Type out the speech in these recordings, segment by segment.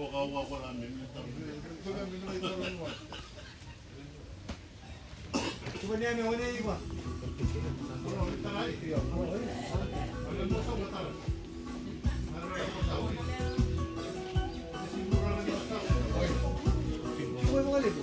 Kawawa namin. Cuma niya may huli iba. Cuma mga libo.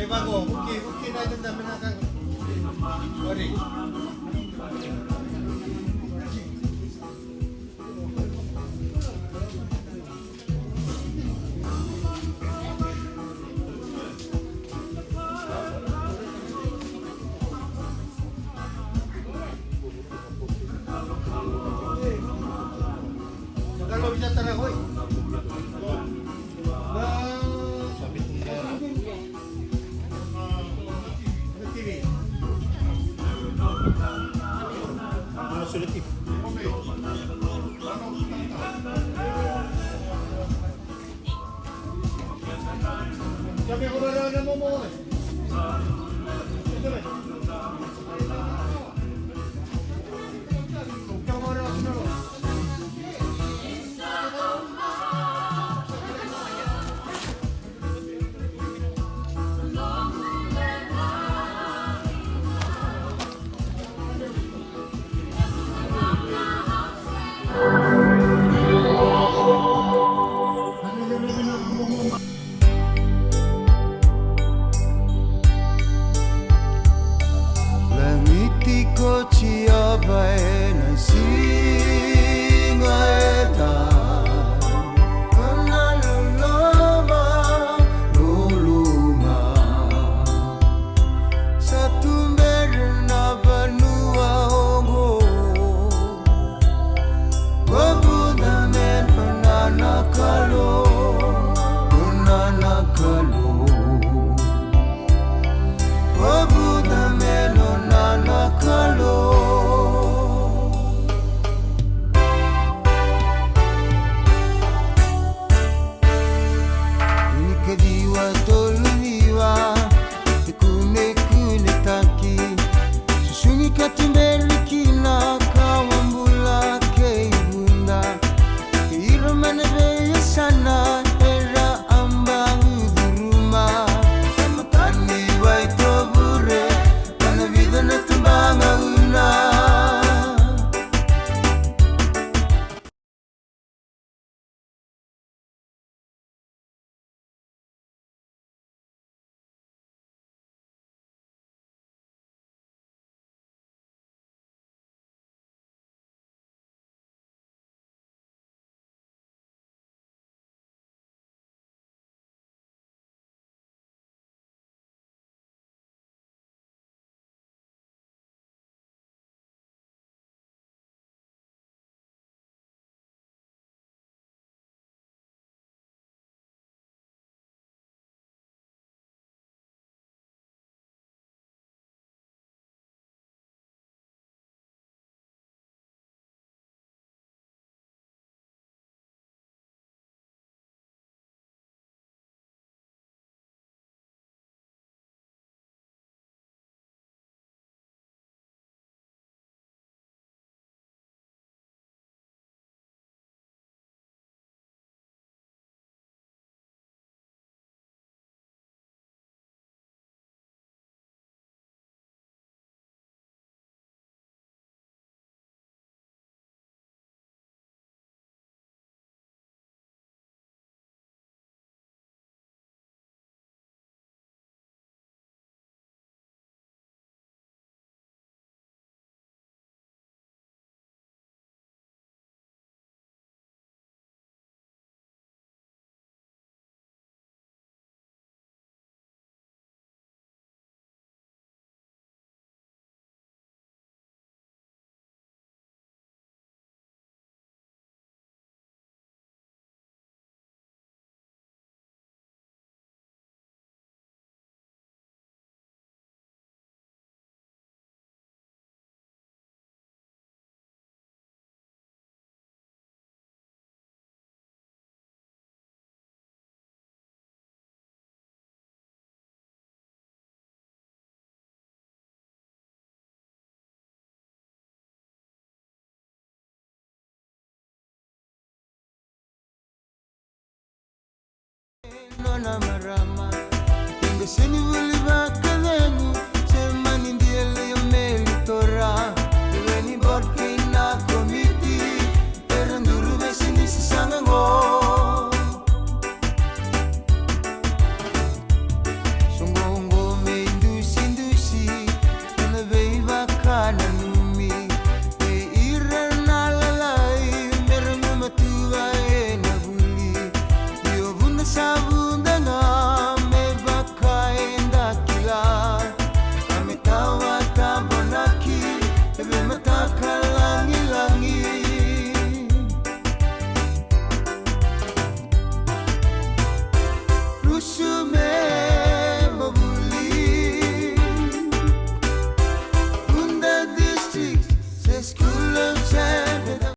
Bago, okay na yung dami na kang sorry. Magkano bisa tarahoy? Solutif. Sabi ko na mo. Ito ba? na marama Tengo seni vuliva kadengu Semani ndiele ya meli tora Duweni borke ina komiti Terenduru besini sisanga ngo Songongo me indusi indusi Tena beiva kana numi E ira na lalai Merengu matua e na buli Io bunda sabunda nga Me baka e ndakila Kami tawa tambonaki Ebe mataka langi langi Rusume mabuli Bunda district Seskulam sebe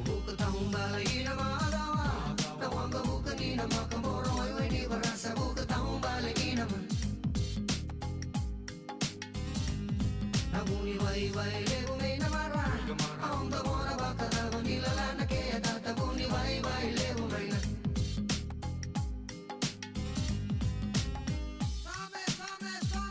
Bukatang balay Nabuni vai vai lego me namara Aum da mora baka da vanila lana ke da tabuni vai vai lego me na Same same same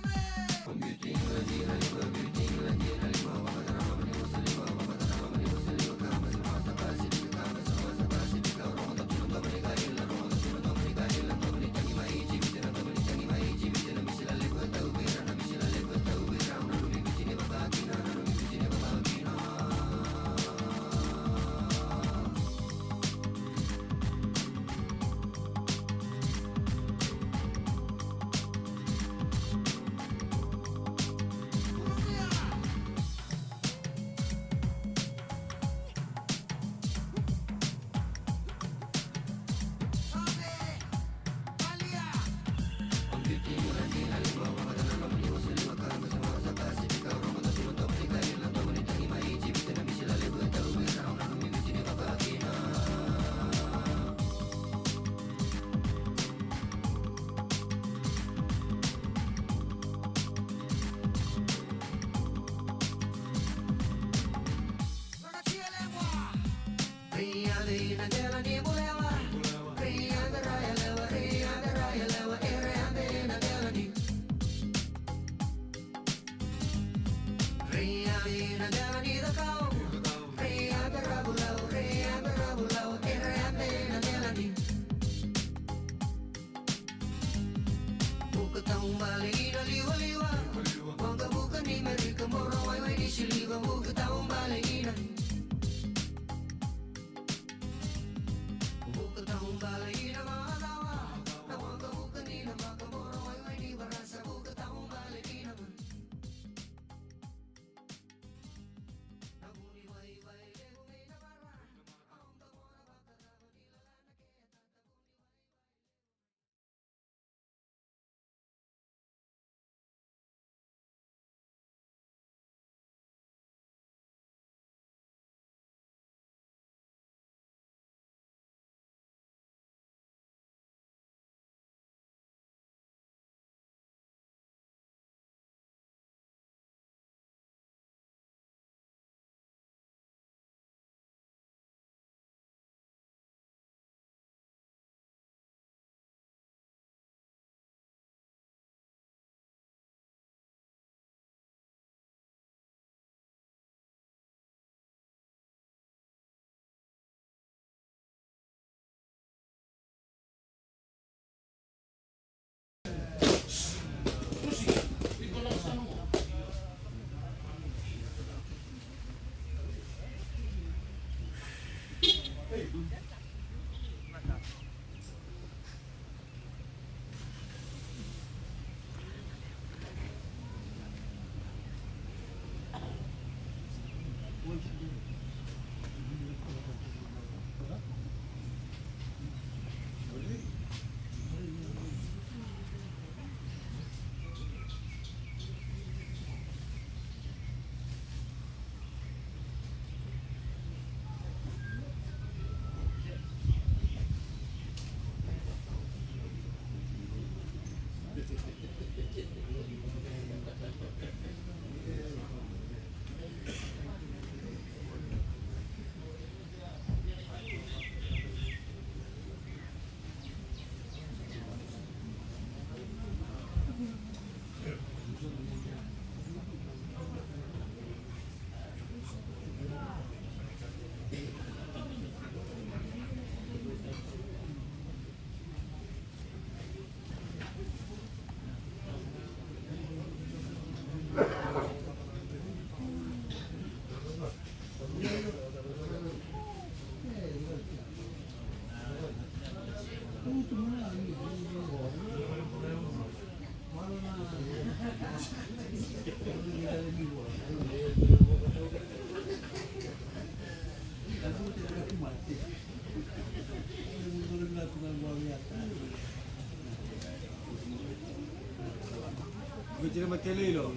Gusto na magkalilo.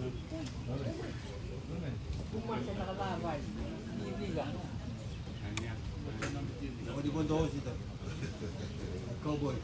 Pumasok na kalabay. Hindi ka. Ako di punto ko sito. Cowboy.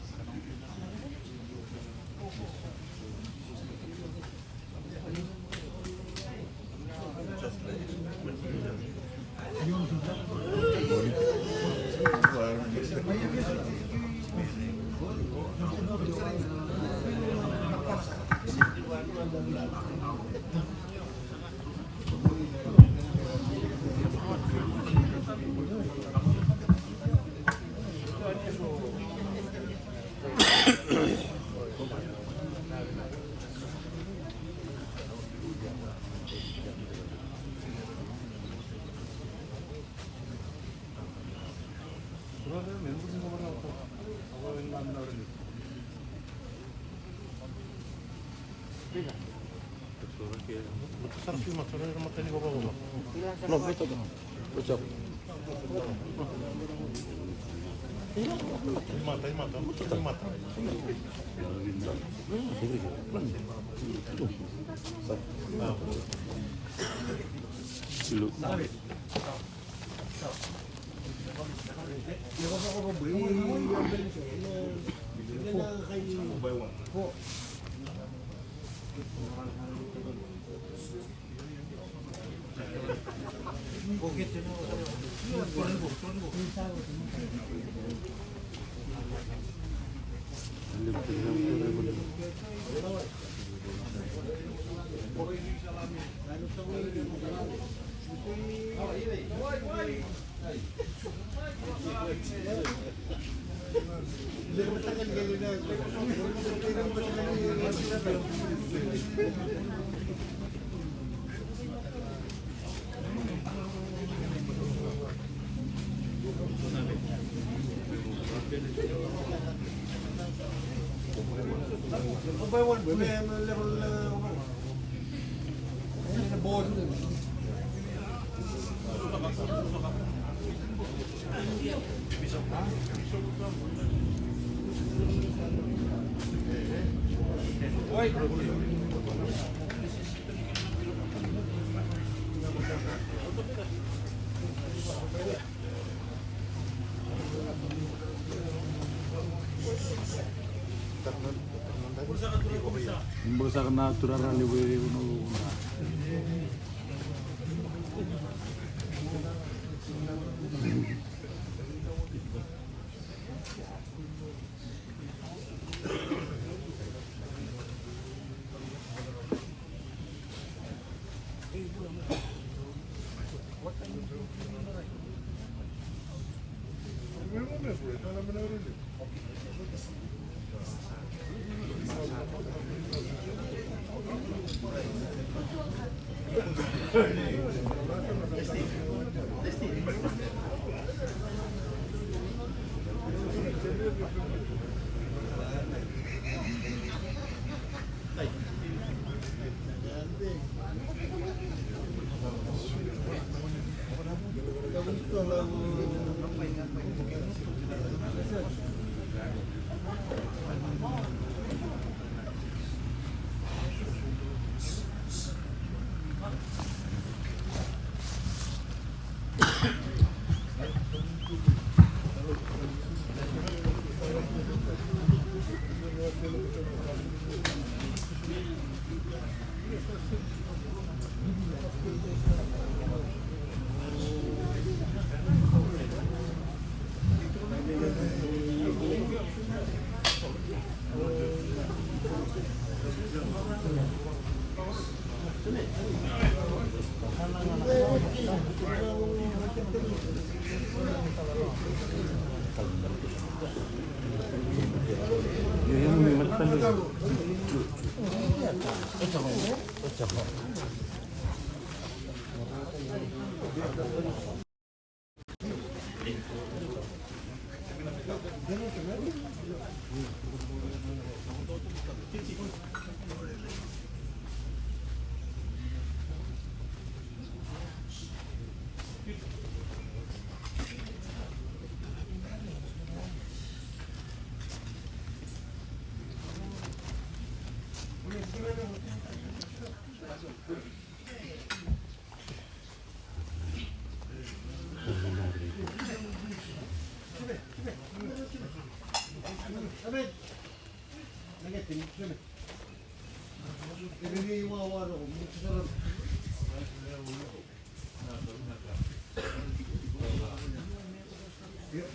Basta ka na turara ni Wino.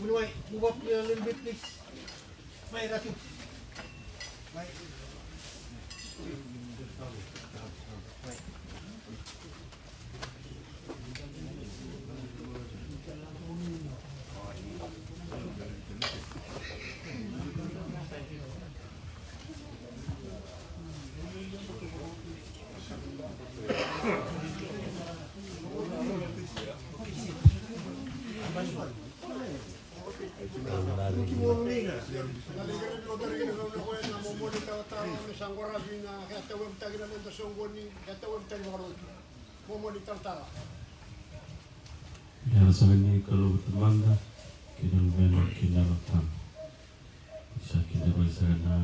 Menuai, move up a little bit, please. May Ratu. May. Ya rasanya kalau bertemanda kita lumayan kita lakukan bisa kita baca na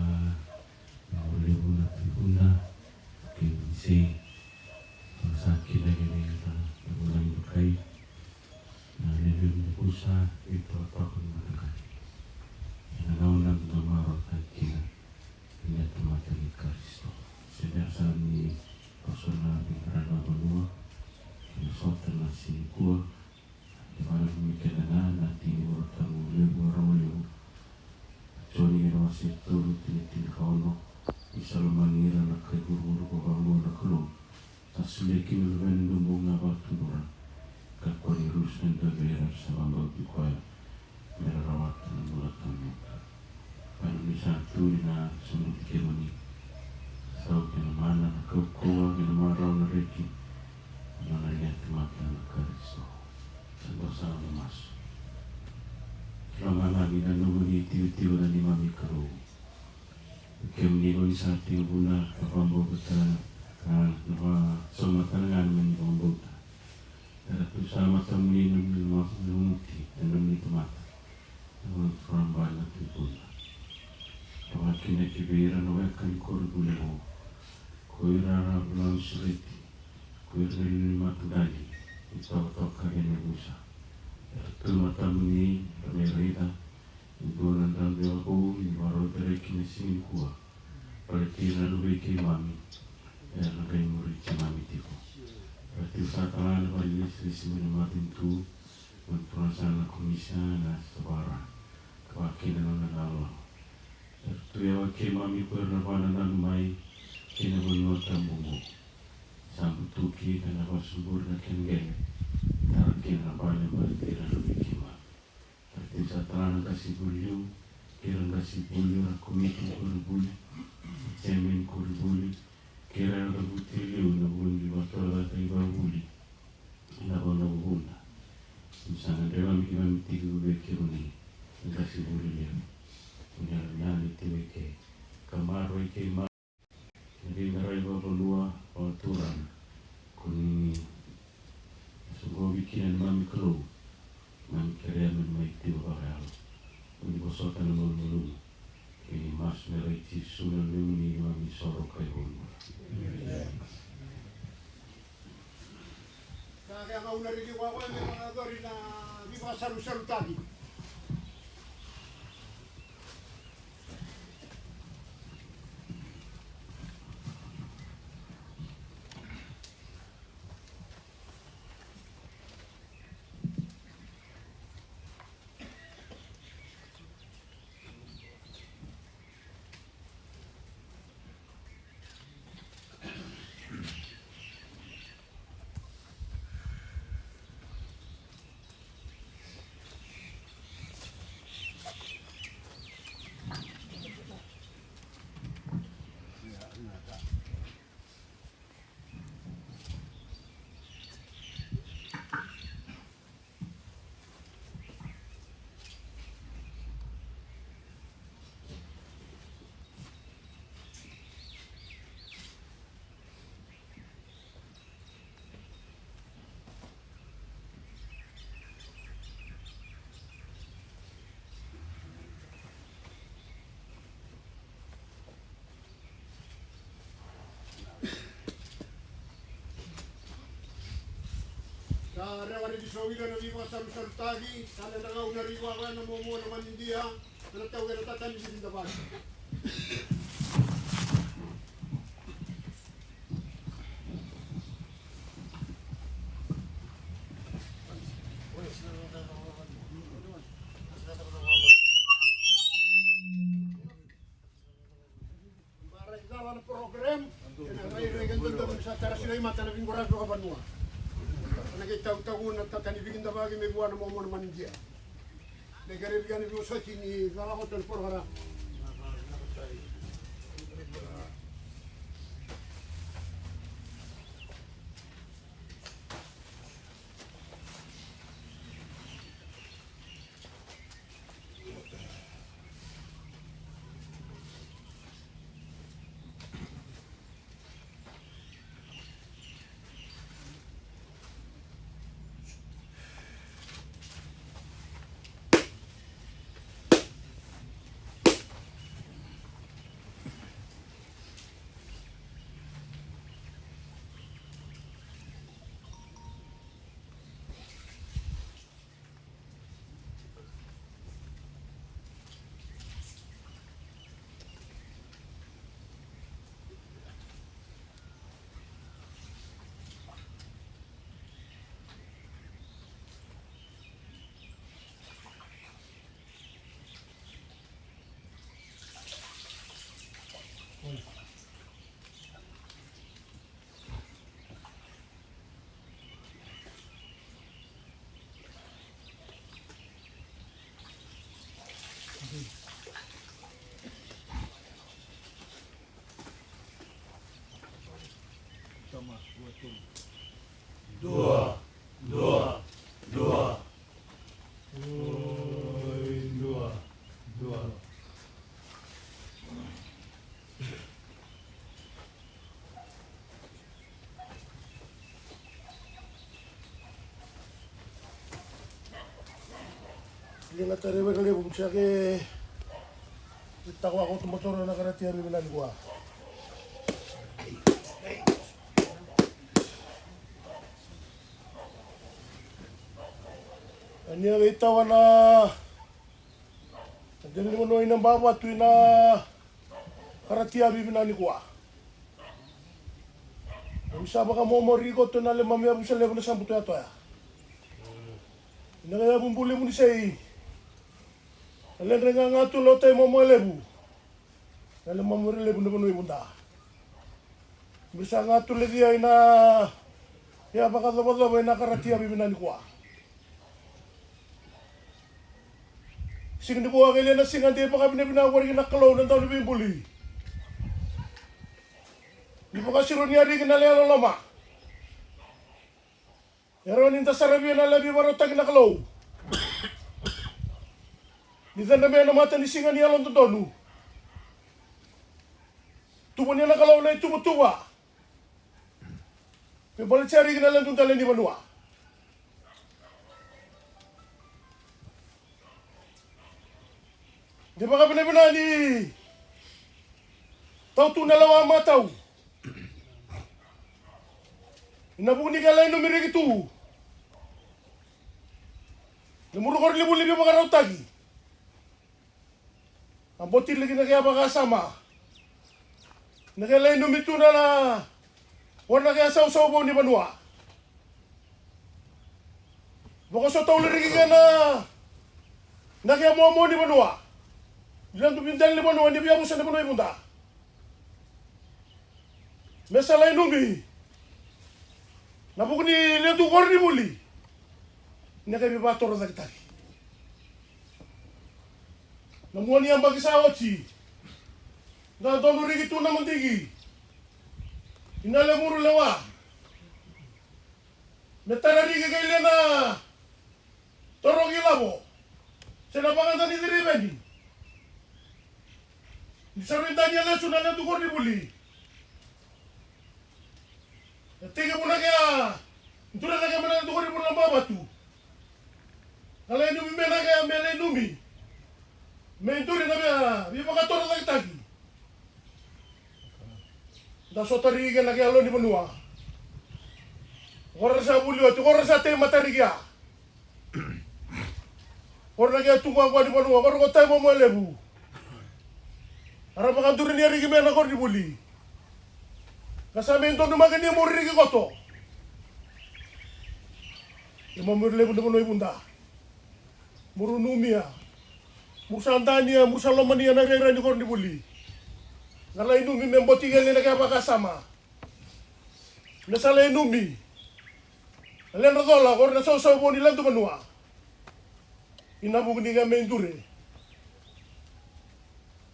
boleh guna tribuna kisi masa kita gini kita bulan berkai na lebih berusaha itu apa pun mereka yang nauna nama rota kita ini tempat di Kristo sejak saat ini personal di kerana benua kita soal nasi kuah para pemikiran nanti bertemu lebu ramai Joni yang masih turut tin kauno bisa lemanira nak guru babangun nak lo tasuleki melwen dumbung apa tuduran kakori rus dan dagera sabamba bikuaya merawat dan mulatan pan bisa tu na sunu dikemani sau kena mana nak kowa kena marau nareki mana lihat mata nak Kristo bersama mas. Selama lagi dan nunggu tiu dan imami keru. Kem ni kau isat tiu guna kapambo kita nama sama tangan menjombo. Ada tu sama tamu ni nungti dan nungti mata. Namun orang banyak tu guna. Kawan kena kibira nawakan kor gulemo. Koirara bulan sureti. Koirara lima tu dali. Ito kagin usa. Tu mata muni merita. Ibu nanti aku baru terkini sini kuah. Perkira lebih ke mami. Nagai murid mami tiku. Berarti saat alam bagi istri menikmati tu memperasaan komisi na sebarang. Kewakilan Allah. Tu ya ke mami pernah pandan mai kena menurut tambungu. Sampai tuki dan apa subur dan kengen tarakin apa yang berkira lebih kima tapi setelah kasih bulu kira kasih bulu aku mikir bulu cemen bulu kira ada bukti liu nabun di waktu ada tiba bulu nabun misalnya dalam kami tiga bekir ni kasih bulu liu punya nyali tiga ke kamar ke jadi ngarai bapa dua aturan kuni semua bikinan mami keluh mami kerja menmai tiba bakal kuni bosotan mulu ini mas mereci sunan ni mami sorok kaihun Kaya kau nari di bawah ni mana dori na di pasar usar tadi. Rewan di Sawila na lima sa Sartagi, sana nangaw na riwawan na momo naman hindi ha, nataw ka natatan di sindaban. na imata na vingora ka banua. Nakitaw-taw na tatanibigin na bagay may buwan na mo naman India. Nagkaribigyan ni Biyo sa sini, kakakot ng porgara. Yang kata rewe kali bumsa ke takwa ako tumotor na karatihan ni Milan gua. Anya itawa na dili mo noy nang bawa tu na karatihan ni Milan gua. Bisa baka mo rico to na le mamia busa le na sambuto ato ya. Ina kaya bumbuli mo ni say. Alam renga ngatu lo tay mo lebu. Alam mo lebu na manoy munda. Bisa ngatu lagi ay na ya baka dapat na karatia bibinan ko. Sing ko kailan na sing ande baka binabinawar na kalaw ng daw ni buli. Di baka si Ronyari kinalala lama. Pero ninta sarabi na labi marotag na kalaw. Nita na may namatan ni singa niya lang totonu. Tuwa niya nakalaw na tumutuwa. May balit siya rin na lang itong tala ni Manua. Di ba ka pinabinani? Tau-tu na lawa ang mataw. Inabuni ka lang numirig ito. Namurukor libu-libu mga rautagi. Ang botil lagi na kaya makasama. Nakailan numito na wala kaya sa usaw ni Manua. Baka sa tawla rin ka na kaya mo ni Manua. Dilang tupindan ni Manua, hindi biya mo sa ni Manua imunda. Mesa lain numi. Napuk ni Lentu Korni muli. Nakaya bibator na kita. Namuan niya bagi sa otsi. Na dono rin ito naman tigi. Inalamuro lawa. Natarari ka kailan na torong ilabo. Sinapangan ni Diribeni. Isarintan niya lang sunan na tukor ni Buli. Natinga mo na kaya. Ito na kaya na tukor ni Buli ng babatu. Kalay numi mena kaya melay numi. Menturi na biya, biya makatora lagi tagi. Daso tarigan lagi alo ni Manua. Ora sa bulio, tu ora sa te matarigia. Ora lagi tunggu aku di Manua, ora kota mo lebu. Ara makanturi ni rigi mena kor di buli. Kasama ito dumagan niya mo rigi koto. Imamur lebu de Manua ibunda. Murunumia. Musandania, musalomania na kaya ni Korni Buli. Ngalay nung membotigan ni nagkapakasama. Nasala inumi. Alen radola kor na so boni lantu manua. Inabu ni ga mendure.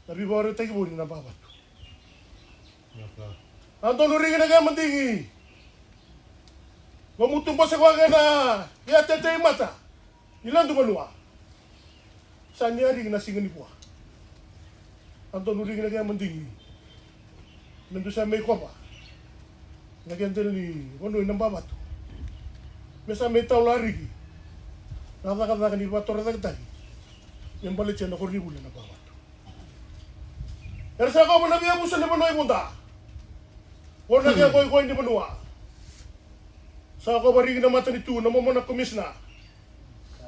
Tapi baru tagi boni na babat. Anton uri na ga mandingi. Mamutumba sa kwa na ya tete mata. Ilantu manua. Sanya ri na singani puah. Anton uri na ga mandingi. Mentu sa may kopa. Nagentel ni kono inang babat. Mesa may tau lari ki. Nakakatakan ni bator tagtagi. Yang balik siya na kornibuli na babat. Ersa ko mo nabiya mo sa Limanoi munda. Or nagya koy ni Manua. Sa ako barigi na mata ni tu na mo na komisna.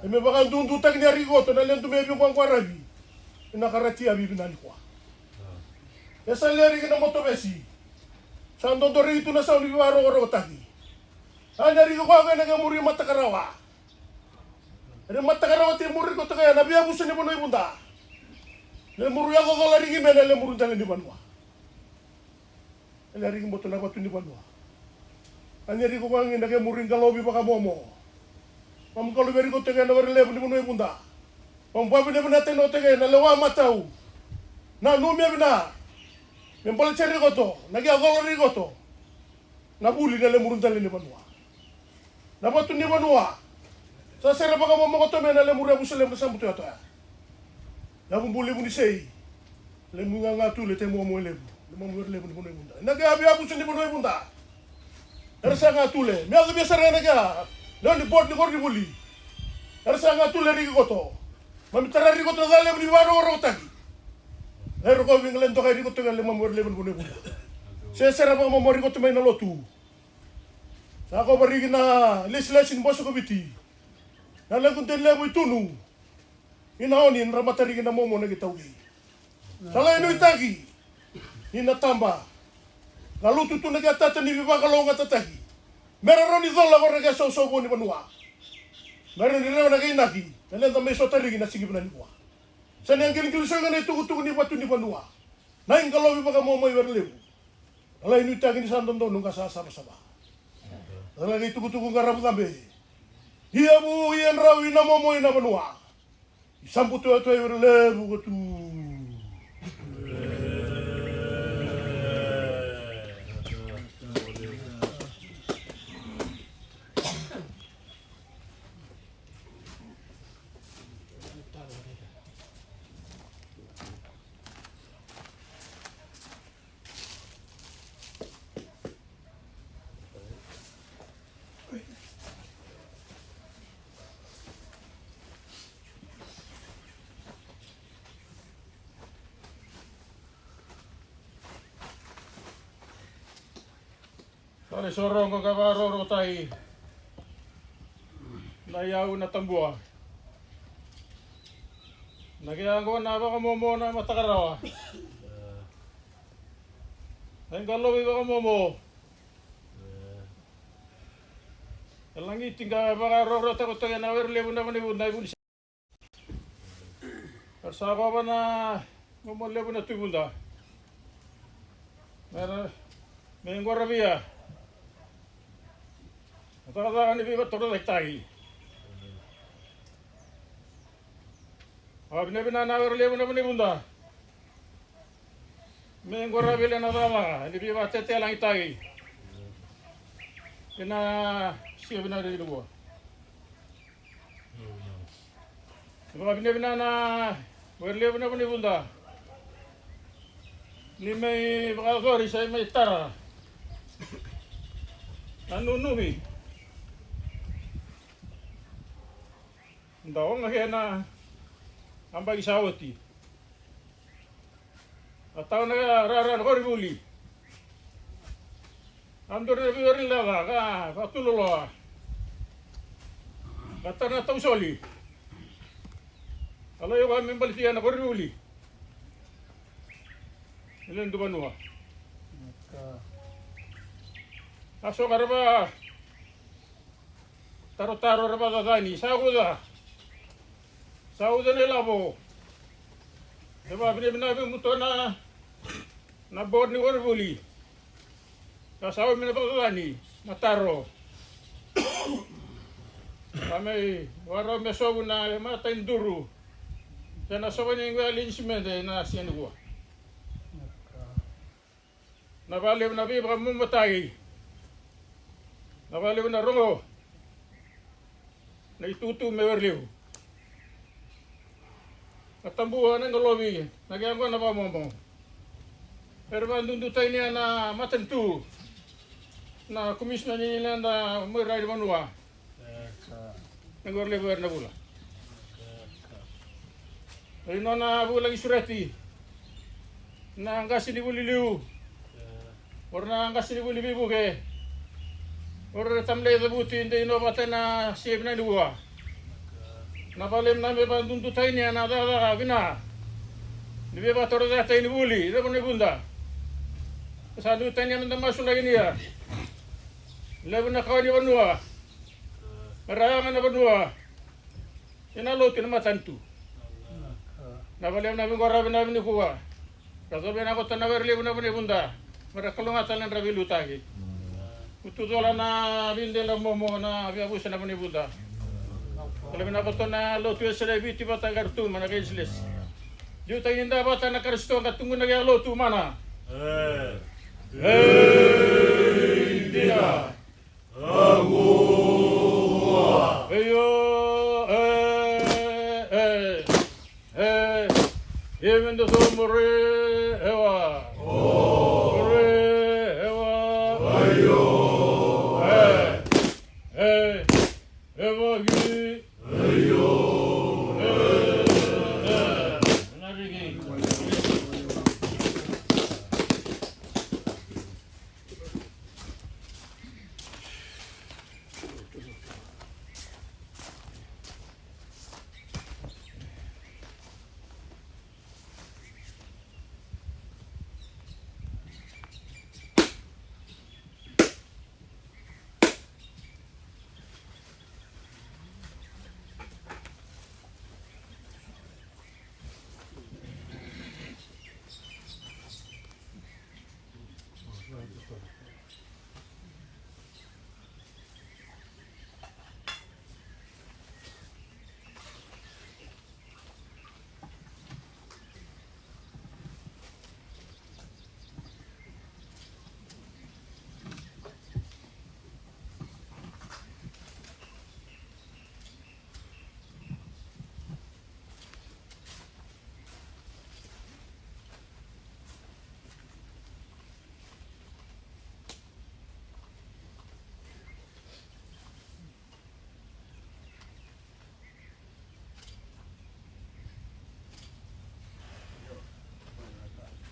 E me baka dundutag ni Arigoto na lang tumebi ko ang kwarabi. Inakarati abi binali ko. Esa leri na mo to besi. Sa andon to rito na sa uniwaro ko tagi. Anya ri ko nga nagamuri mata karawa. Ere mata karawa ti muri ko to kaya nabiya mo sa ni Manoi munda. Le muri ako ko lari ki mena le muri dala ni Manua. Lari ki mo to na batu ni Manua. Anya ri ko nga nagamuri galobi baka momo. Mam kalau beri ko tega na warle ni Manoi munda. Mam babi na binate no tega na lewa matau. Na numia bina. Mempala ceri ko to, nagi agolo ri ko to. Nabuli na le muri dala ni Manua. Na batu ni Manua. Sa sera baka momo ko to mena le muri abu sele sambuto ato ya. Na bumbuli mo ni sei. Le mga ngatu le temo mo lebu. Le mo lebu ni Manoi munda. Nagi abi abu ni Manoi munda. Ersa ngatu le. Mi aga biasa re naga. Le ni bot ni kor ni buli. Ersa ngatu le ri ko to. Mami tara ri ko to dale ni waro ro tagi. Ero ko winglen to kay ri ko to le mo lebu ni Manoi munda. Se sera baka mo ri ko to may na lotu. Sa ko barigi na legislation boso ko biti. Nalagun din lebu itunu. Inaonin ramatari na momo na gitawgi. Sala ino itagi. Inatamba. Galutu tu nagatata ni biba kalonga tatagi. Meron ni dola ko nagasosobo ni Manua. Meron ni rewa nagainagi. Nalenda may sotari na sige na ni Manua. Sa niyang giling-gilisyo nga na itugutugo ni batu ni Manua. Naing kalobi baka momo iwerlebu. Sala ino itagi ni Sandondo nung kasasama-sama. Sala itugutugo nga rabu kambe. Hiyamu hiyan rawi na momo ina Manua. Samputu ato iwerlebu ko tu. Kali sorong ko kabaroro tayo. Layaw na tambua. Nagyagawa na baka momo na matakarawa. Ang galobi baka momo. Langiting ka baka roro tako tayo na werlebu na manibunda ibun. Persapa ba na momo lebu na tibunda. May ngwarabiya. Kata-kata ni bibat todo lektai. Abne bina na werle bina bunda. Menggora bile na dama, ni bibat tete lang itai. Bina siya bina di luwa. Abne bina na werle bina bunda. Ni may bakasori sa may tara. Anu nuhi. Ndawang nga na ang bagisawati. At tao na raran ko ribuli. Andor na biwarin lava ka patulolo. Kata na tau soli. Alayo kami balisiyan na ko ribuli. Ilan dumanua. Aso karaba taro-taro raba dadani. Saguda. Sauda nila po. Diba, binibinabi mo ito na board ni Orvuli. Kasawa mo na pagkakani. mataro. Kami waro mesobu na mata induru. Tena soba ni ngwa linsimende na sian gua. Na vale na vibra mumatai. Na vale na rongo. Na itutu mewerliu. Katambuhan ng lobi. Nagyangwa na pamomong. Pero mandundutai niya na matentu. Na komisna nila na merai manua. Nagorlever na bula. Ino na bulang isurati. Na angkas ni buliliu. Or na angkas ni bulibibu ke. Or tamle zabuti hindi inobate na siyeb na inuwa. Napalem na beba tuntutain niya na dada bina. Ni beba torda tayo ni buli. Ito po ni bunda. Kasado tayo niya nang masulay niya. Lebo na kawan ni banua. Marayangan na banua. Sinalotin na matantu. Napalem na bingora bina bini kuwa. Kasabi na ko tanawer lebo na po ni bunda. Marakalungatan ng rabilu tagi. Ututola na bindela momo na biabusan na po ni bunda. Kalau menapato na lotu sa biti bata kartu mana kaisles. Diyo tayo hindi bata na karisto ang katungo na kaya lotu mana. Dia. Agua. Ayo. Even the sumure ewa. Sumure ewa. Ayo. Ewa gi.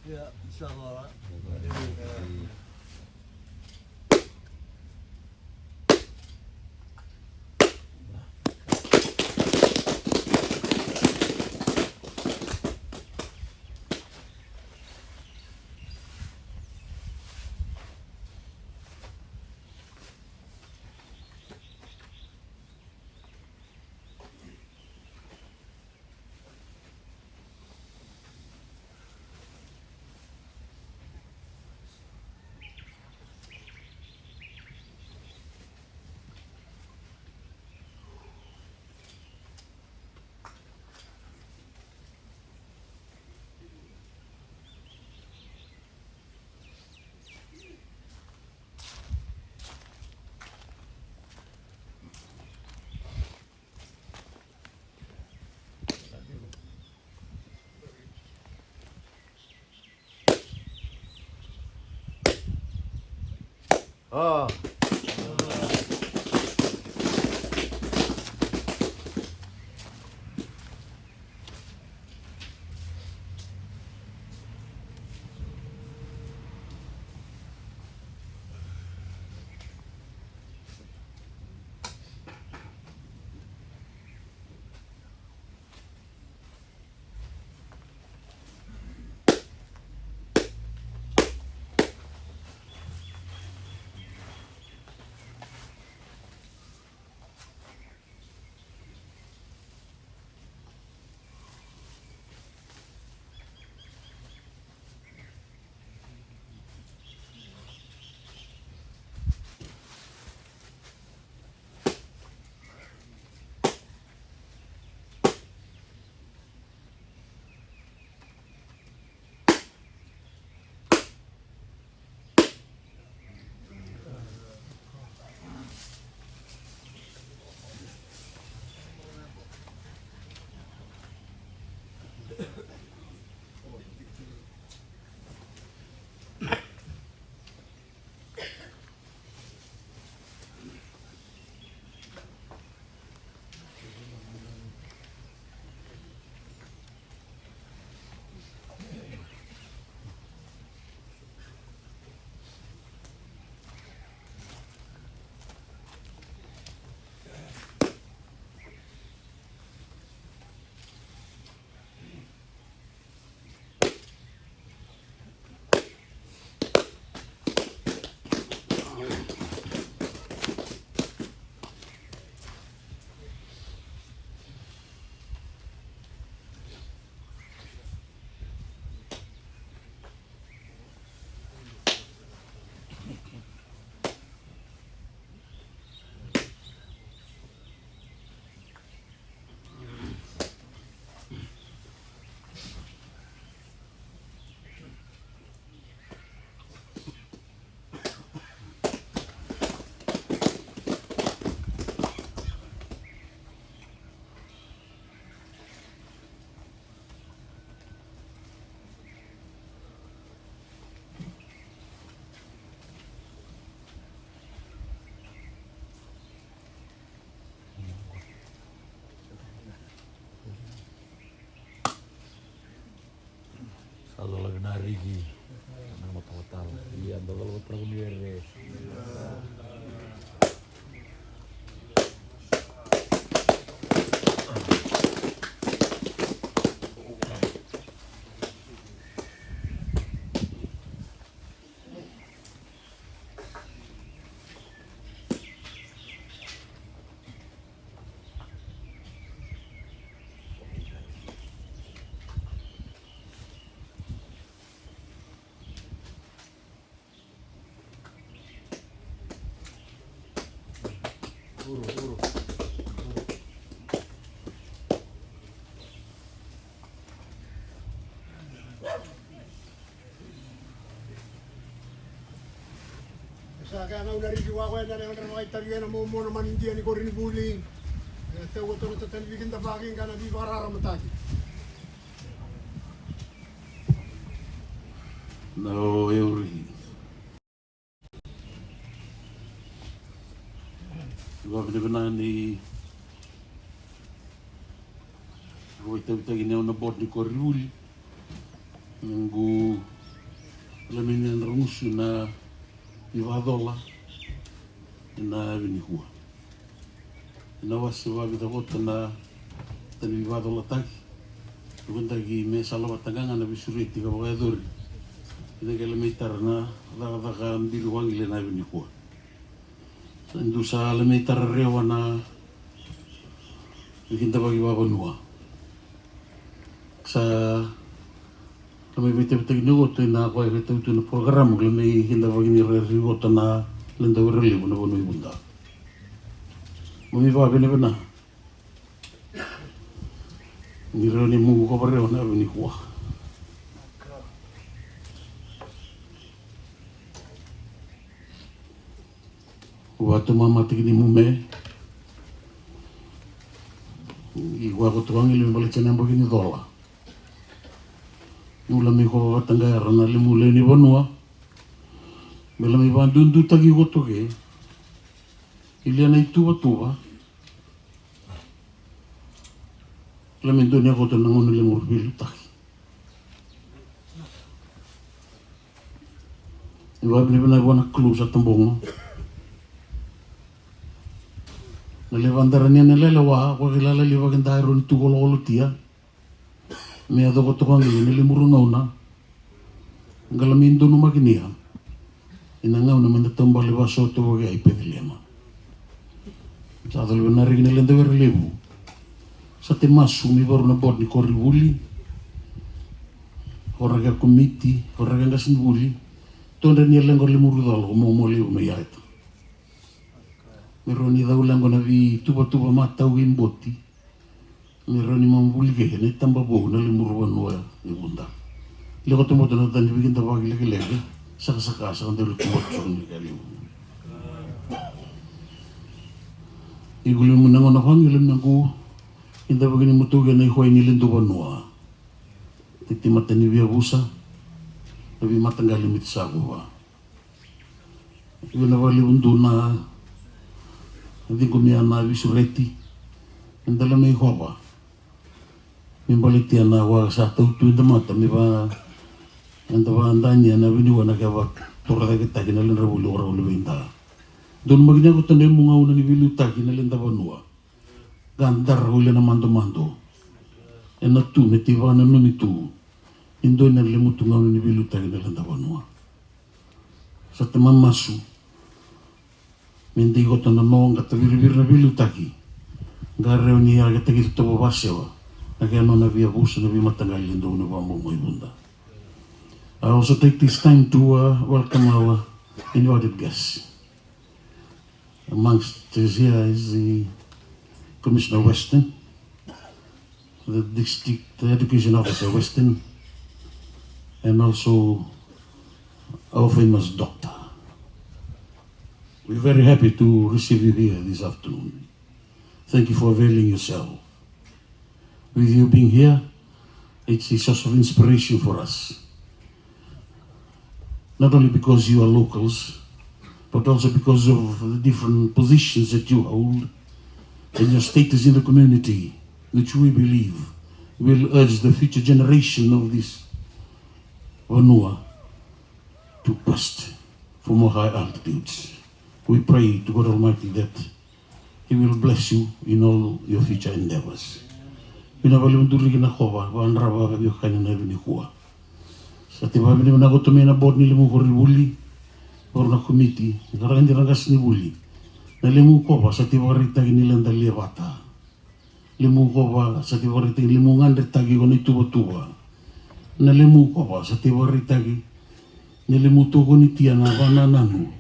Ya, insyaallah. Ah. Narigi nama total iya bagal pragunire Sa kaya nga unari jiwa ko yan ang mga Italian na mo naman hindi ni Corin Buling. Tawo to na tatalibigan da baging kana di bararamataki. No, Euri. Iwa benar ni Gue tahu gini na bot ni Koruli. Nunggu laminin rumus na Ivadola na vinihua. Na wasi wa kita kota na tani Ivadola taki. Bukan taki me salawa tangangan na bisuriti ka mga dori. Ina kala mitar na daga ambil wangi na vinihua. Sandu sa lamitar rewa na bikin bagi babanua. Sa kami betul-betul nyoto na ako ay ito na program kami hinda bagi ni rigoto na lenda werli na bono ibunda. Mami ba bina. Ni roni mungu ko bare na bini kuwa. Waktu mama tinggi mume, iwa ko tuang ilim balik cina begini dola. Nula mi ko tangga rana limule ni banua. Bela mi bandundu tagi ko toge. Iliana itu tua. Lamin dunia ko to nangon limur bilu tagi. Iwa bina buana klu sa tembong. Nalevantaranya nalalawa ko kilala liwag ang daron tu kolo tia. Me ado ko tukang ini limurungaw na. Ngalamin do no maginiya. Inangaw na mandatambal liwaso to wag ay pedilema. Sa dalawa na rin nalenda werlebu. Sa timasu mi baru na bot ni koribuli. Horaga komiti, horaga ngasinbuli. Tonda niya lang ko limurudal ko mo liu na yaita. Meroni daw lang ko na vi tuba-tuba mata wimboti. Meroni mambulige ni tambabu na limuruan wa ni bunda. Leko tumo to na tani bikin tabagi lagi saka sa ndero tumo to ni kali. Igulo mo na ngona hang ilan nako inda bagini mutuga na ihoy ni lindo banwa. Titi mata ni biya busa. Nabi matanggal limit sa ko. Igo na wali undo na hindi ko niya na visureti. Ang dala may huwa. May balik niya na huwa sa tautu na mata. May ba ang tawaan niya na biniwa na kaya turada kita kinalin rabulo o rabulo binta. Doon magnya ko tanay mga una ni Biluta kinalin tabanua. Gandar huli na mando-mando. E natu netiwa na nun ito. Indo na limuto nga ni Biluta kinalin tabanua. Sa temang masu. Minti ko to na noong katabir-bir na Bilutaki. Gareo niya katagit ito babasewa. Nagano na biya busa na biya matanggalin doon na bambu mo ibunda. I also take this time to welcome our invited guests. Amongst us here is the Commissioner Weston, the District Education Officer Weston, and also our famous doctor. We're very happy to receive you here this afternoon. Thank you for availing yourself. With you being here, it's a source of inspiration for us. Not only because you are locals, but also because of the different positions that you hold and your status in the community, which we believe will urge the future generation of this Vanua to burst from more high altitudes. We pray to God Almighty that He will bless you in all your future endeavors. Pinabaliunduri kina kova, wanraba kabi kanya na ibini kuwa. Sa tiba bini managotomi na board ni limu kori wuli, or na committee, karangan dirangas ni wuli. Na limu kova sa tiba rita kinilang dalia bata. Limu kova sa tiba rita limu ngandre tagi koni tuba-tuba. Na limu kova sa tiba rita ki limu to koni tiana wana nanu.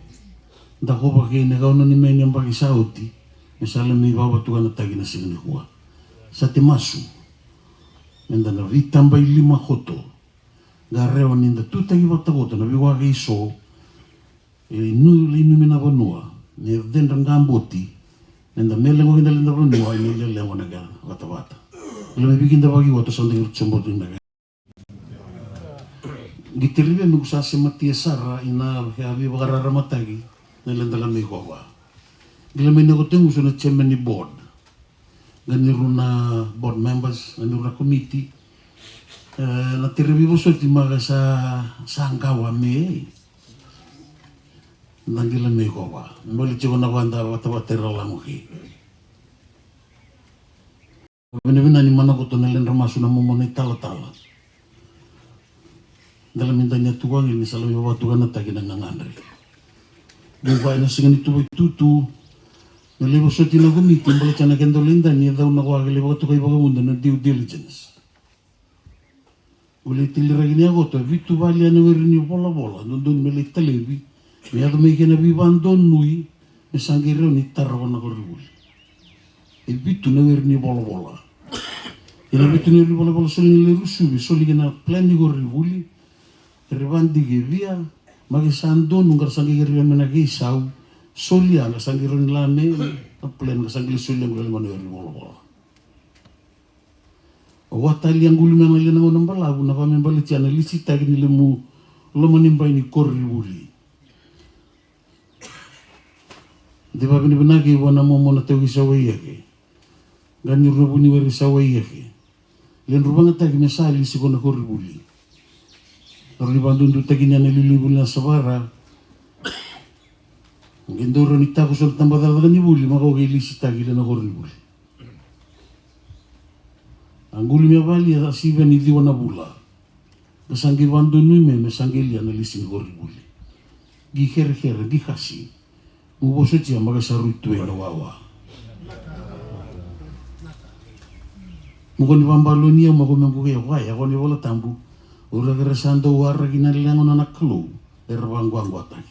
Da kova ki negaw na ni menyang bagi sauti. Misalnya mi bawa tuan tagi na sini kuwa. Sa timasu. Nenda na vitambay 5 koto. Gareo ninda tutagi bata koto na biwa kay iso. Inu mina Vanua. Ni dendang gamboti. Nenda meleng wakin dalinda Vanua. Ini leleng wanaga bata-bata. Kalau may bikin da bagi wato sandang rutsambot naga. Gitiribe nugusasi Matia Sara ina habi bagarara matagi. Nalandalan may kawa. Gilamay na ko tengo so na chairman ni board. Ganiro na board members, ganiro na committee. Natiribi mo so timaga sa angkawa me. Nanggila may kawa. Mbali chigo na wanda wata-watera lang uki. Binibina ni mana ko to nalan ramaso na mumunay tala-tala. Dalaminda niya tuwang ini salam watugan na tagi nangangandre. Bukai na singan itu nalibo so tinagumiti mbala chana kendo linda niya daw nakuagili watu kay bagamunda na due diligence. Uli tiliragi niya ko to vitu valia na wirini bola nundun milik talibi niya to may kinabiban doon nui nisangiro ni tarawan na koribuli. Vitu na wirini bola. Ina vitu ni bola soli nilirusubi soli kina plan ni koribuli ribandi gevia magisando nungar sangi gevia menagi sau solia nga sangi ron lame na plan nga sangi solia ngul mano yori bola. Watali ang gulu mga lina ng balabu na kami balit yan lisita nila mo lumanimbay ni koribuli. Di ba binibinagi wana mo na tawag sa wayake. Ganyan rubo ni wari sa wayake. Lian rubang atagi mesali si ko na koribuli. Ribandun do tagi niya nalilibul na sa bara. Ang gendoro ni tako sa tambadalaga ni buli makawagili si tagi na koribuli. Ang guli niya bali asiba ni diwa na bula. Kasanggi bandun ni me sanggilia na lisin koribuli. Giher-her, gikasi. Muboso siya magasaruit tuwe na wawa. Mukon ni pambalo niya makumengkuya kaya ako ni wala tambu. Ura keresando warra kinalilangon anak kelu. Erbangguang watak.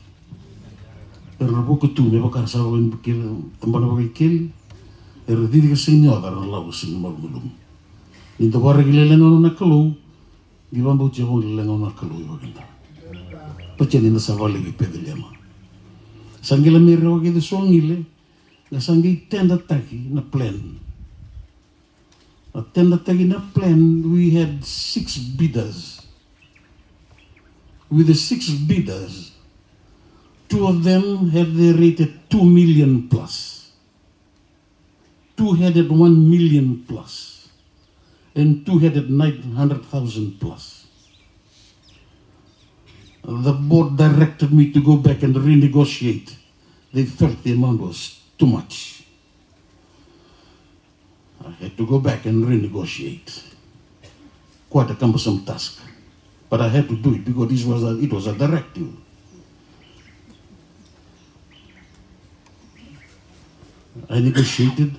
Erbu ketune bakar sawin bikil tempat bakil. Erdiri kesini ada lalu sini malum. Ninta warra kinalilangon anak kelu. Gibambu cewek kinalilangon anak kelu baginda. Peceni nasa vale gipedeliama. Sanggila mero gitu songile. Nasanggi tenda taki na plan. Tenda taki na plan. We had 6 bidders. With the 6 bidders, 2 of them had they rated 2 million plus. 2 headed 1 million plus. And 2 headed 900,000 plus. The board directed me to go back and renegotiate. They felt the amount was too much. I had to go back and renegotiate. Quite a cumbersome task. But I had to do it because it was a directive. I negotiated.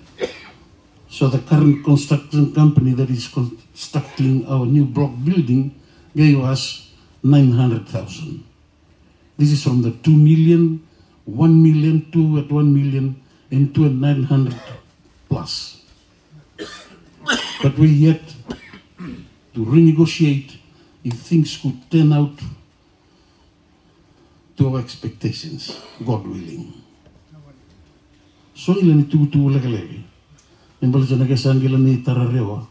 So the current construction company that is constructing our new block building gave us 900,000. This is from the 2 million, 1 million, 2 at 1 million, and 2 at 900 plus. But we yet to renegotiate if things could turn out to our expectations, God willing. So ilan itu lagi. Nembal sana ke sanggila ni tararewa.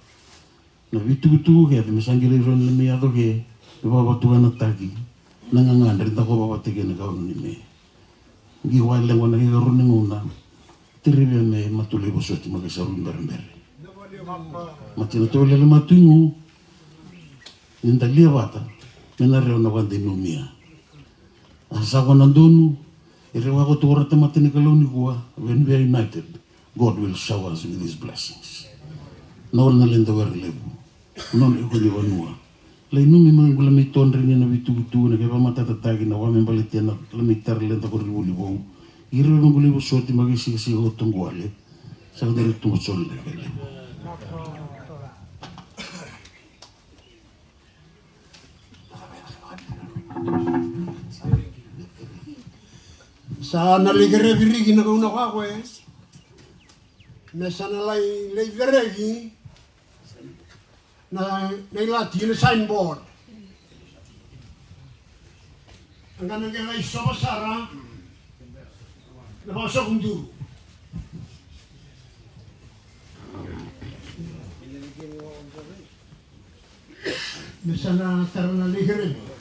Na itu ke di sanggila ron lemi ato ke baba tuan natagi. Nangangan dari tako baba tege na kau ni me. Giwal lang wana higaron ng una. Tiribe me matuli bosot magasarun berber. Macam tu lele matungu. Ninda liya bata. menareo na wante numia. Asawa nandunu, irewa ko tuwara tamatini kaloni kuwa, when we are united, God will shower us with His blessings. Naol na lenda wari lebu, non ikuli wanua. Lai numi mga gulami tonri niya na bitu-bitu na kaya pamatatatagi na wame balitia na lamitar lenta ko ribuli bong. Irewa mga gulami soti magisi-kasi otong guwale, sa kadari tumusol na kaya lebu. Sa naligere virigi na kauna kwa kwe, na sa nalay virigi na nailati na signboard. Ang ganang kaya iso basara, na basa kong duro. Na sa natara na ligere.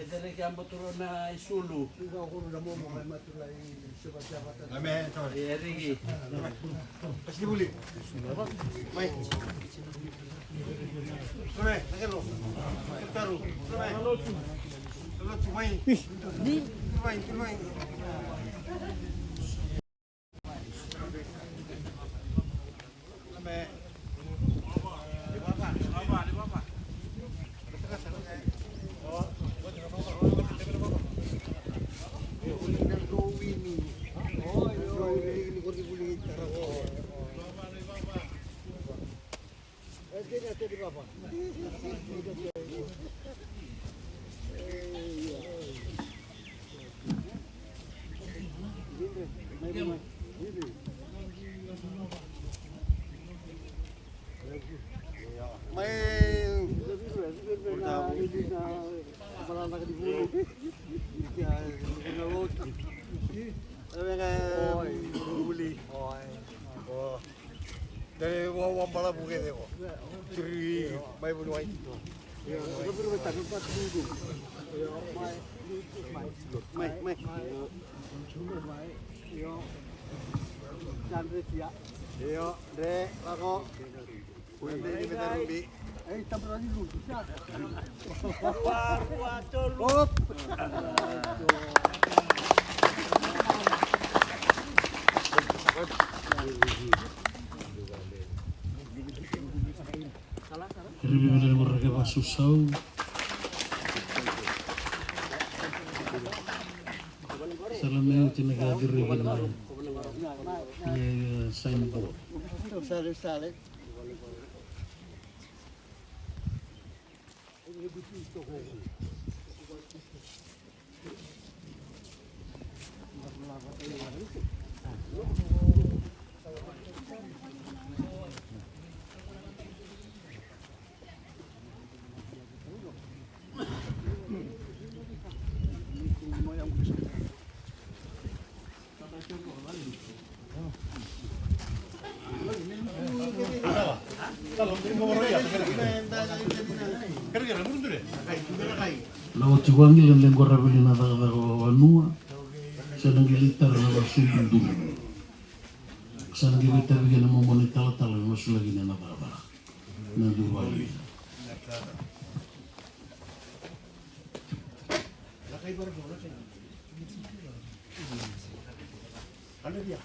Dari kiambo turun na isulu. Amen. Rigi. Pasti boleh. Baik. Kore, nakelo. Taru. Kore. Kalau cumai. Ni. Cumai. Amen. Dari wawang bala buke deko. Ciri mai bunuai. Mai. Yo, de ako. Pwede ni Metarumbi. Tabrani lu. Hop. Ribe mereka basusau. Salamnya cina gadir gina. Ya signboard. Sale. Lawa ciguangi len gorra belina da wanua. Senang gilitar na basul dulu. Senang gilitar bigyan mo monitor tala masul lagi na baba. Na duwali. Ano dia?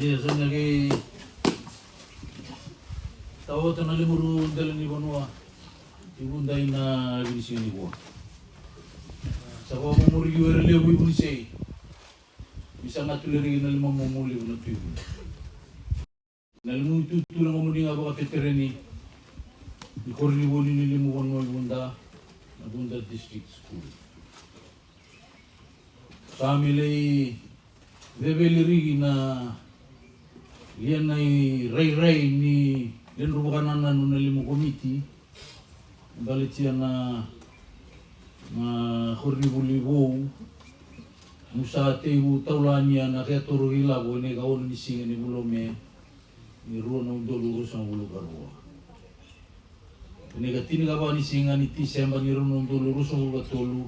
Iya, sana kay tawa to na limuru dalan ni Banua. Ibunday na ginisi ni ko. Sa ko mo muri wala lewi ko ni say. Bisa nga tuliri na limang mamuli ko na tuyo. Nalimu tutulang mo ni nga ba katetereni. Ikorni mo ni limu Banua ibunda na Bunda District School. Sa amilay Bebelirigi na yan ay ray-ray ni Lenrubakan na limu komiti. Balit siya na kurlibu-libu musa tebu taulan niya na kaya turo hilabo ni kaon ni singa ni bulome ni ruo na undolo sa bulu karua. Ini katini ka ba ni singa ni tisemba ni ruo na undolo sa bulu tolu.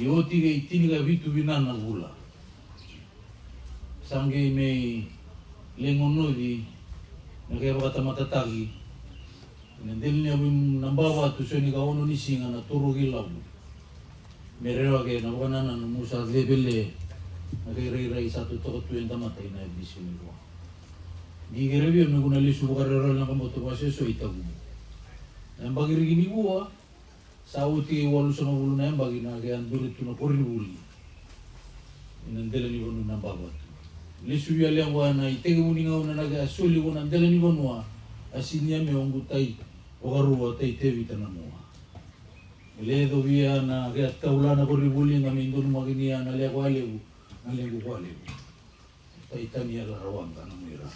Ni oti ka itini ka vitu binana gula. Sangge may lengono di na kaya baka matatagi. Nandil niya yung nambawa to siya ni kaono ni singa na turo hilaw. Merewa kaya na baka na musa lebele na kaya ray-ray sa tuto ko tuwing tamatay na ibisi nito. Di kaya review na kunalisu bukarera lang kamoto pa siya so itago. Ang bagiri gini buwa sa uti walu sa magulo na yan bagi na kaya andulit to na koribuli. Inandila ni Banua ng babat. Lisu ya liang wana itege muni ngau na naga asuli wana ndela ni Banua asinya me ongutai ogarua tai tevi tanamua ile do via na ga taulana koribuli na mindun maginia na le kwale na le kwale tai tania la rawanga na mira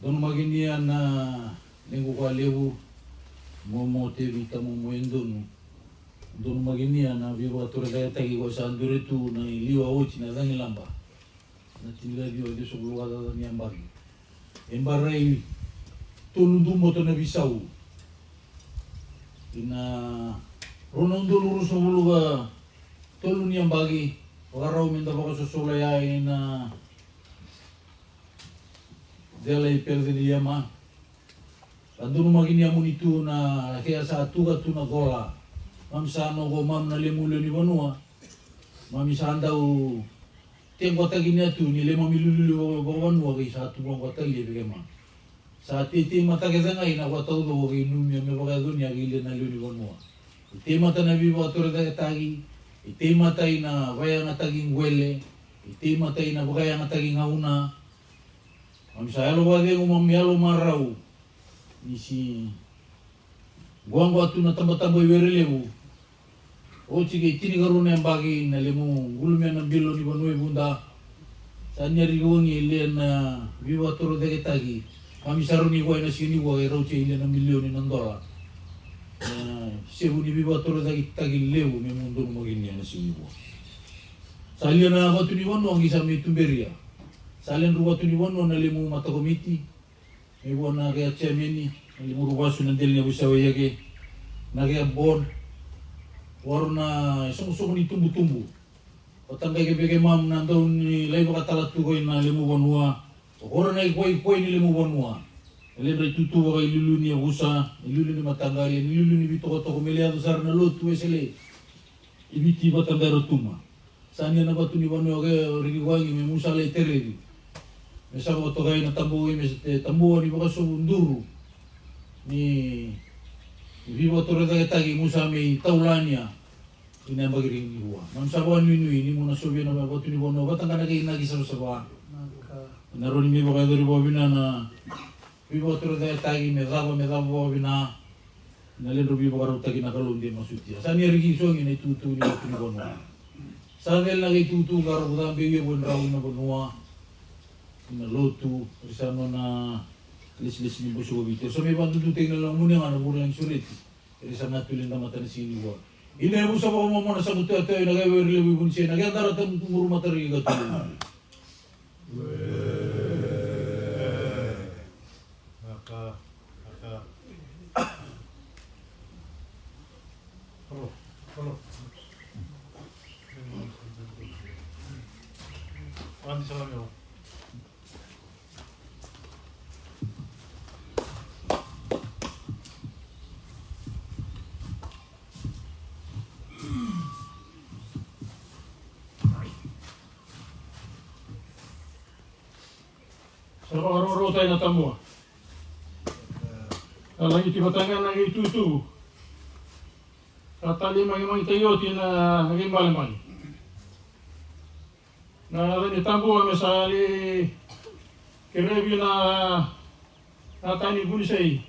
don maginia na lengu kwale momo tevi tamu moendunu don maginia na viwa turega tagi ko sa anduretu na liwa ochi na dangi lamba na tinila dio de so lugar da ni ambagi embarai tundu moto na bisau ina ronondo luru so lugar tolu ni ambagi ogarau minta baka sosola ya ina delay perde di yama andunu maginia munitu na kaya sa tuga tu na gola mam sano ko mam na limulo ni Banua mami sandau tiang kota gini tu ni lema milulu ko Banua kay satu bang kota li bigema sa titi mata kesa ngai na kota do kay numi me baga dunia gile na ni Banua ite mata na bibo atore da tagi ite mata ina waya na taging wele ite mata ina bagaya na taging hauna mami sa alo wage mami alo marau ni si guang watu na tamba-tamba iwerelebu o chike tini karuna yang bagi na lemu gulumya na bilo ni Banua ibunda sanya rigongi ile na viwa toro deke tagi kami saruni kwa na sini kwa rau che ile na milioni ng dolar sebu ni viwa toro deke tagi lewu me mundo no magini na sini kwa salian na watu ni Banua ngi sa mitumberia salian ru watu ni Banua na lemu mata komiti e na kaya chairman ni murubasu na del ni busawe yake na kaya board warna sung ni tumbu-tumbu otang kay bege mam nandaw ni lay makatalat ko na limu Banua ora na ikoy ni limu Banua ele ray tutu kay lulu ni usa lulu ni matangali lulu ni bito ko kumeliado sar na lutu esele ibiti batangaro tuma sanya na batu ni Banua kay rigiwangi me musa lay tereri mesa ko to kay na tambuhi me tambuhi ni bakaso nduru ni vivo torre da tagi musa me taulania ina bagiri ni huwa man sabawan ni muna sobia na batu ni Banua batang kana kay nagi sa sabawan naroni mi baka dori bobina na vivo torre da tagi me dabo bobina na lendo vivo karo tagi na kalundi masutia sani rigi songi na tutu ni batu ni Banua sangel na kay tutu karo budang bege bon raw na Banua na lotu risano na lis-lis ni buso bito. So may bantututing na lang muna nga na muna lang sulit. Kasi sa natulin na mata na siniwa. Ina mo sa mga mo na sa buto at tayo nagawin rin siya. Nagyandara tayo muro matari ka tuloy. Andi sa kami. Ro tayo na tamo. Alang iti batangan nang itutu. Katali mga tayo na naging malaman. Na rin itambo kami sa kireview na natani bunisay.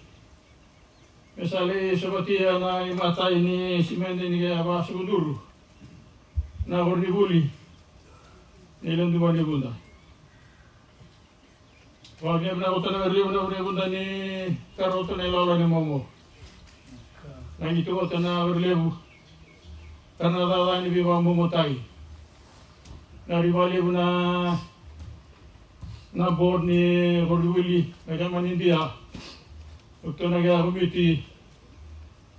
Misali sabatia na imatay ni Simende ni Aba Sugundur na Hornibuli nilang duwa ni Bunda. Wag niya pinakota na rin na Bunda ni Karoto na ilaw ni Momo. Nangito ko na berlebu karena tawa ni Biwa Momotay. Naribali na board ni Hornibuli na jaman India. Waktu naga komiti,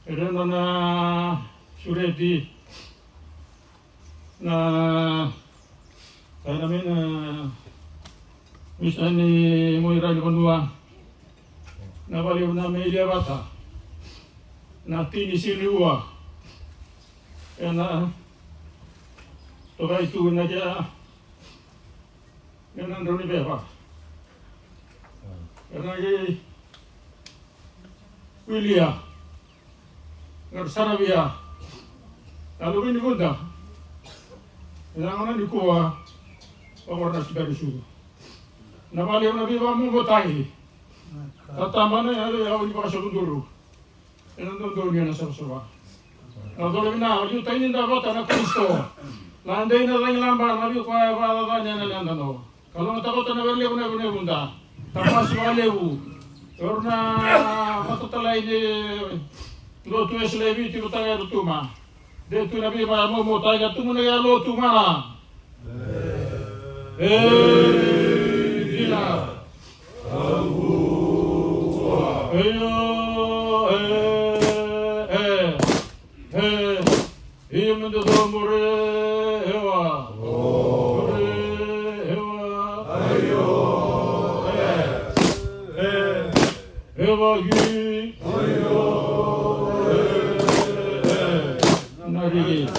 ada na sureti na kami na misalnya mo ira di Bandua, na baliw na media bata, na tini siliwa, na toka itu na dia, yang nandoni beba, karena dia Wilia, Sarabia, lalu ini Bunda, yang di kuah, pewarna sudah disuruh. Nama dia Nabi Wamu Botai, kata mana yang ada di pasar dulu, yang nonton dia nasab sebab. Kalau bina, dia tanya dah kata nak Kristo, landai na lagi lambar, Nabi kuah pada tanya na landan no. Kalau nak kata nak berlebu na Bunda, tapas berlebu. Karena matatala ini lotu eslevi ti utaya rutuma. De tu nabi ma mo taya tu muna ya lotu mana. Gila. Ayo Iyo mendo domore hewa. Ayo. Evagi, nari,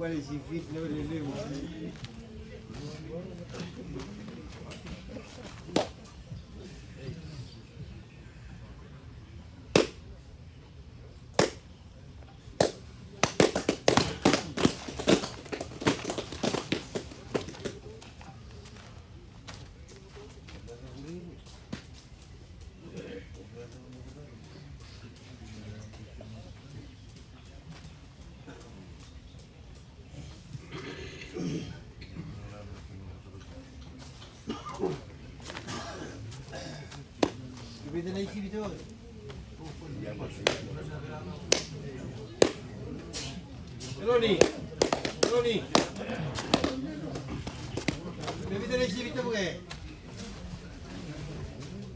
Balik si fit na lelew. Beda lagi video. Hello ni. Bebite le cibi tu buke.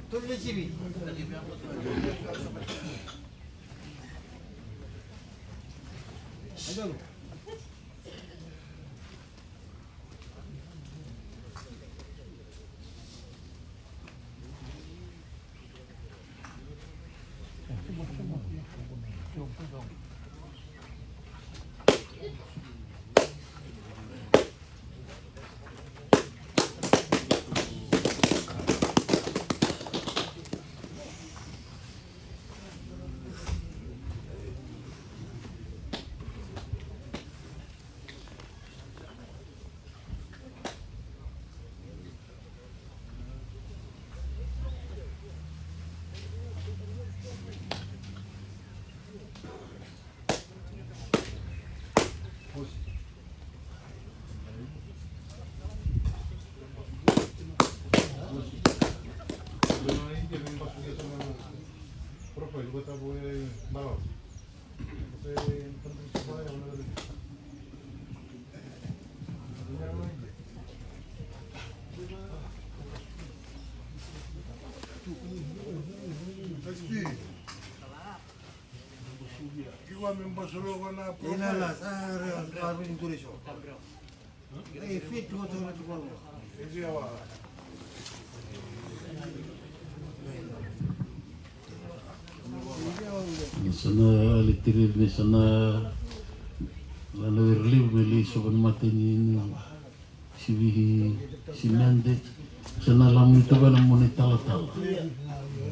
Tu le cibi. Ayo. Inala, sa turismo. Fit ko to na tuwa. Sana litirir ni sana lalu irliw meli soban mati ni sibihi sinande sana lamu itu kan moni tala.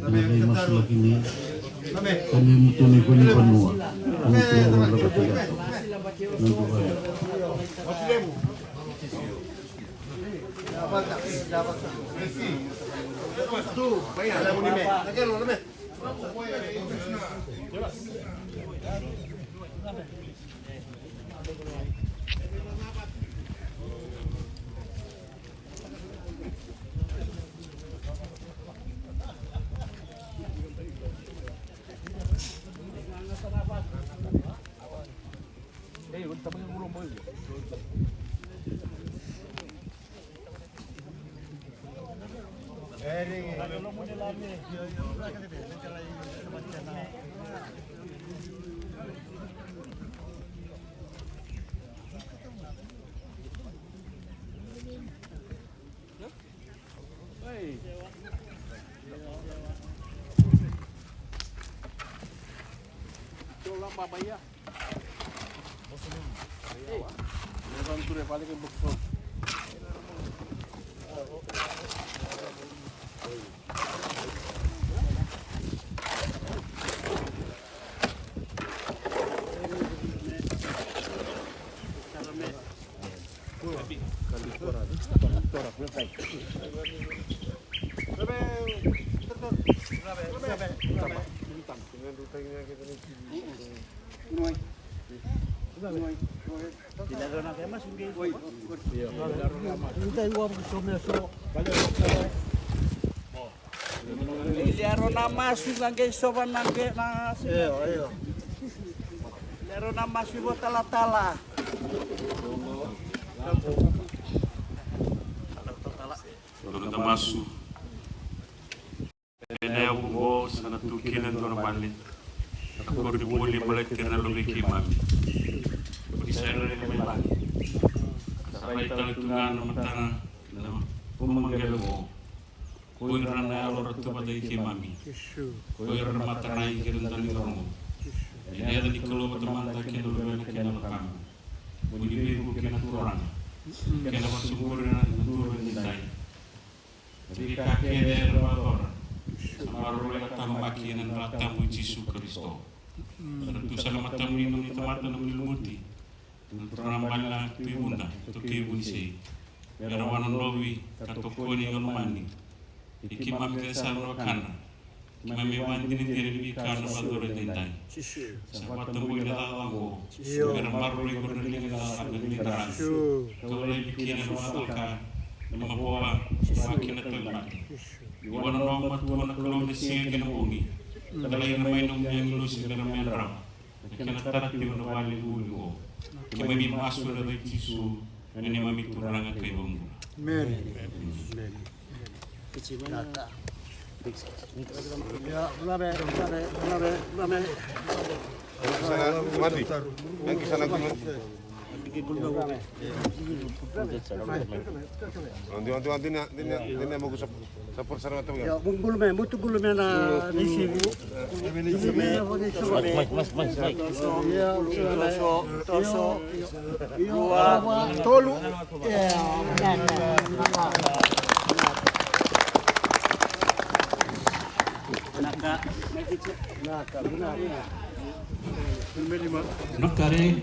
Nalai mas lagi ni kami mutu ni kuni panua. Mutu ni labat tiga. Nanti bayar. Tu, bayar lah muni me. Nakal lo me. Lero nama sungai soban nangke nas. Ayo. Lero nama subo tala-tala. Dono tamasu. Enea bungo sana tukina dono bali. Ako di boli balik kena lobe kimami. Bisaya ni mai. Sampai tali tungan matana. Pumangelo mo. Koi rana alor tu badai kimami. Koi rana matana ikirin tali romo. Ini ada di keluar teman tak kena lobe kena lekam. Budi biru kena kurang. Kena masuk kurang turun di dalam. Jadi kakek dari motor. Amaru tamu makinan tamu Yesus Kristo. Tentu sama tamu ini tempat tamu ilmuti. Terambala tibunda tukibunsi. Yarawan lobi katokoni ngomani. Iki mamke sanro kana. Mami mandini diri kana badore dindai. Sabat tamu ila awango. Yaramaru ikon ringa agni daran. Tole bikin waka. Mabawa makin teman. Iwan nomor tuan kalau nasi kena bunyi. Kalau main yang lu sih kena main ram. Kena tarik di mana balik bulu. Kami masuk dari Yesus Nene mami turanga kay bambu. Mary. Ya, belum. Ya, butuh gulme na nisibu. Tolu. Nakare.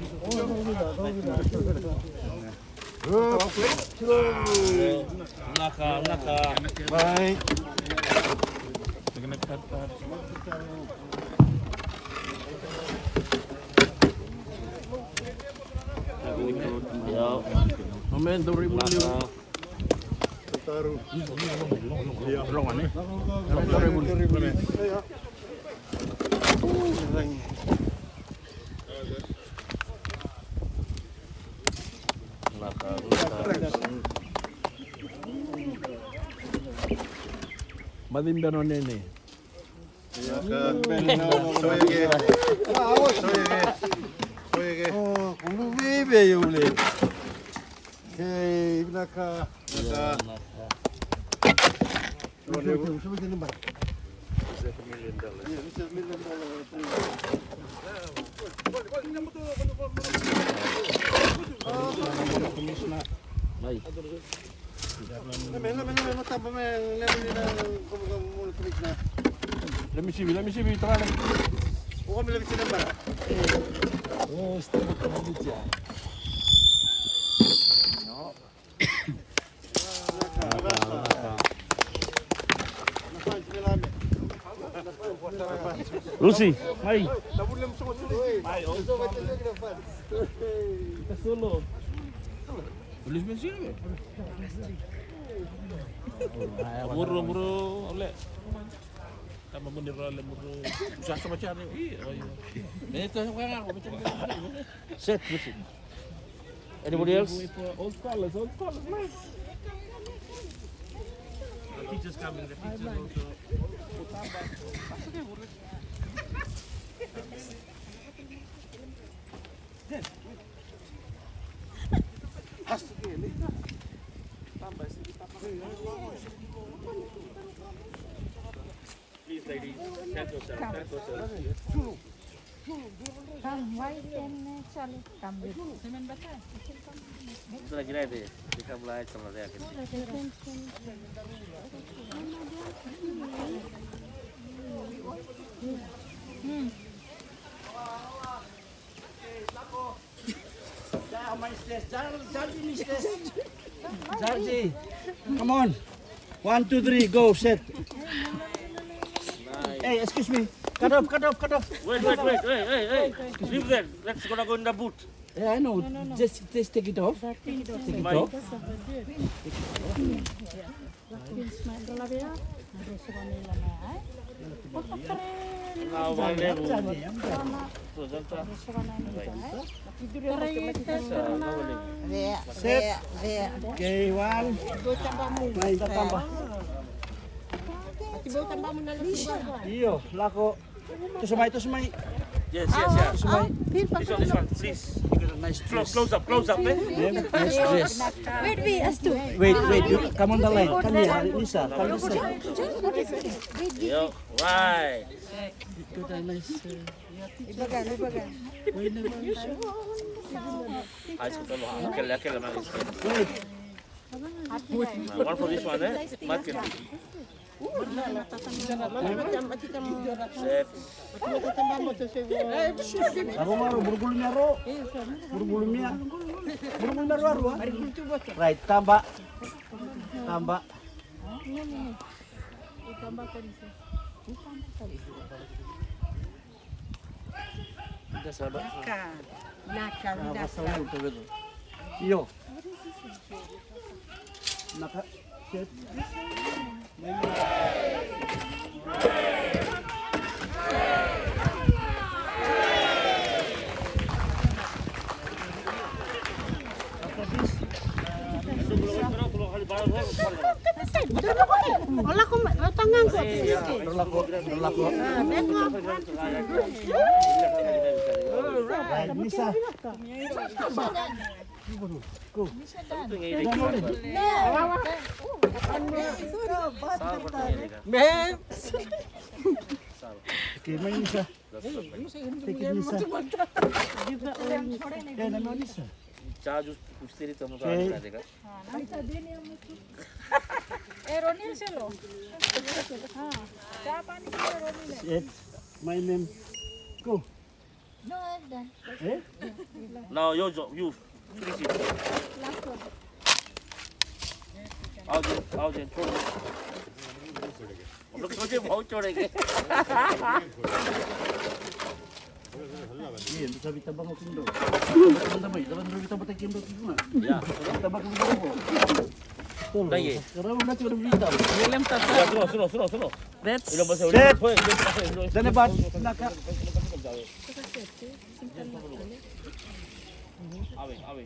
Baik. Momento ribuliu. Madimbano nene. Oh, como vive yule. Hey, naka. Let me see, try. Lucy, mari. Solo. Tulis mesin ke? Muru, oleh. Tama mo ni Rolle muru. Usah sama cari. Itu sekarang aku macam set mesin. Anybody else? Old scholars, man. The teachers coming, the teachers also. Please, ladies, stand yourself. Lagi ready. Kita mulai sama saya. Jarji, come on. 1, 2, 3, go, set. Hey, excuse me. Cut off. Wait. Leave that. Let's go in the boot. Yeah, I know. Just take it off. Take it off. Now, one level. Set. Okay, 1. Main tambah. Iyo, lako. Itu semai. Yes. Semai. This one, please. Nice dress. Close up, eh? Nice dress. Wait. Come on the line. Come here, Lisa. Come this side. Yo, right. Itu dah nice. Ayos ko talo ha. Akil naman is. Wait. One for this one, eh? Market. Set. Ako maro burgulnya ro. Burgulnya ro. Right, tambah. Kita sabar. Iyo. Naka set. After this, Right, Nisa. Okay, may Nisa. Take it, Nisa. Yeah, nano Nisa. चहा जूस कुछ तरी तुम Okay. देगा It's my name. Go. Eh? now you finish it आओ जे छोड़ हम लोग सोचे बहुत छोड़ेंगे Iya, bisa ditabang ako kindo. Teman-teman, kita batang kindo kindo. या Tabang ko kindo. नहीं Karena udah coba berita. सुनो Let's इलो बस set. Dan hebat. Naka. आवे